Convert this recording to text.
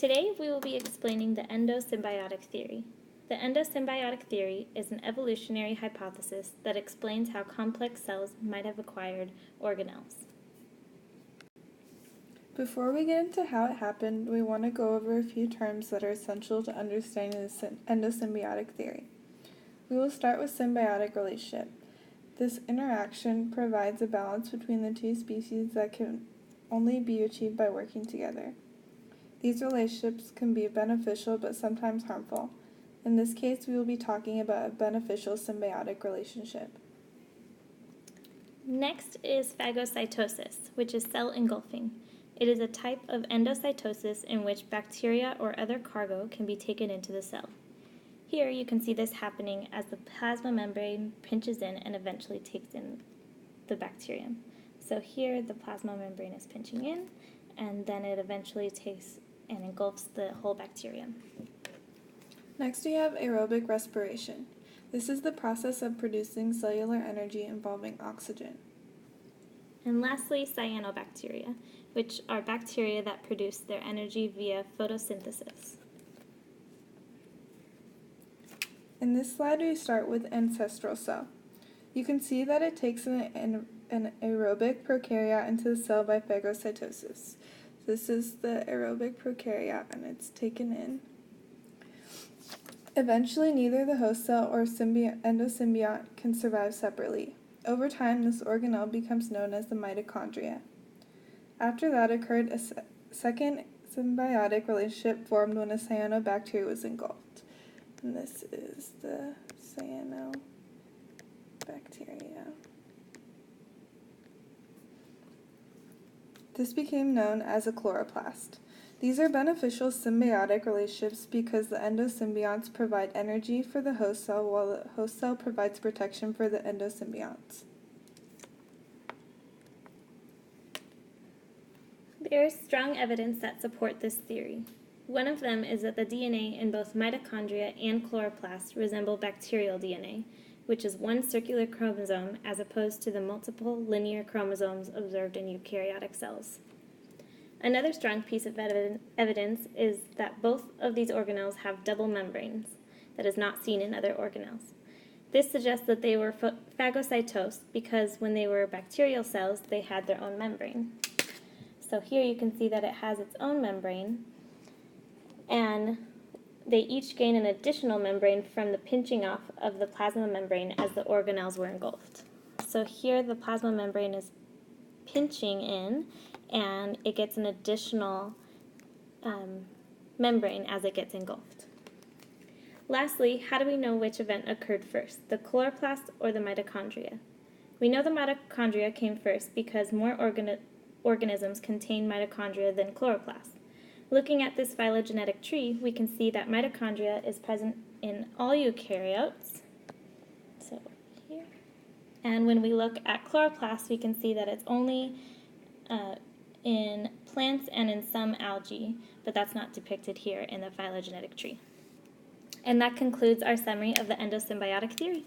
Today we will be explaining the endosymbiotic theory. The endosymbiotic theory is an evolutionary hypothesis that explains how complex cells might have acquired organelles. Before we get into how it happened, we want to go over a few terms that are essential to understanding the endosymbiotic theory. We will start with symbiotic relationship. This interaction provides a balance between the two species that can only be achieved by working together. These relationships can be beneficial but sometimes harmful. In this case, we will be talking about a beneficial symbiotic relationship. Next is phagocytosis, which is cell engulfing. It is a type of endocytosis in which bacteria or other cargo can be taken into the cell. Here you can see this happening as the plasma membrane pinches in and eventually takes in the bacterium. So here the plasma membrane is pinching in, and then it eventually takes and engulfs the whole bacterium. Next we have aerobic respiration. This is the process of producing cellular energy involving oxygen. And lastly, cyanobacteria, which are bacteria that produce their energy via photosynthesis. In this slide we start with ancestral cell. You can see that it takes an aerobic prokaryote into the cell by phagocytosis. This is the aerobic prokaryote and it's taken in. Eventually, neither the host cell or endosymbiont can survive separately. Over time, this organelle becomes known as the mitochondria. After that occurred, a second symbiotic relationship formed when a cyanobacteria was engulfed. And this is the cyanobacteria. This became known as a chloroplast. These are beneficial symbiotic relationships because the endosymbionts provide energy for the host cell while the host cell provides protection for the endosymbionts. There is strong evidence that support this theory. One of them is that the DNA in both mitochondria and chloroplasts resemble bacterial DNA, which is one circular chromosome as opposed to the multiple linear chromosomes observed in eukaryotic cells. Another strong piece of evidence is that both of these organelles have double membranes that is not seen in other organelles. This suggests that they were phagocytosed because when they were bacterial cells, they had their own membrane. So here you can see that it has its own membrane, and they each gain an additional membrane from the pinching off of the plasma membrane as the organelles were engulfed. So here the plasma membrane is pinching in, and it gets an additional membrane as it gets engulfed. Lastly, how do we know which event occurred first, the chloroplast or the mitochondria? We know the mitochondria came first because more organisms contain mitochondria than chloroplasts. Looking at this phylogenetic tree, we can see that mitochondria is present in all eukaryotes. So here. And when we look at chloroplasts, we can see that it's only in plants and in some algae, but that's not depicted here in the phylogenetic tree. And that concludes our summary of the endosymbiotic theory.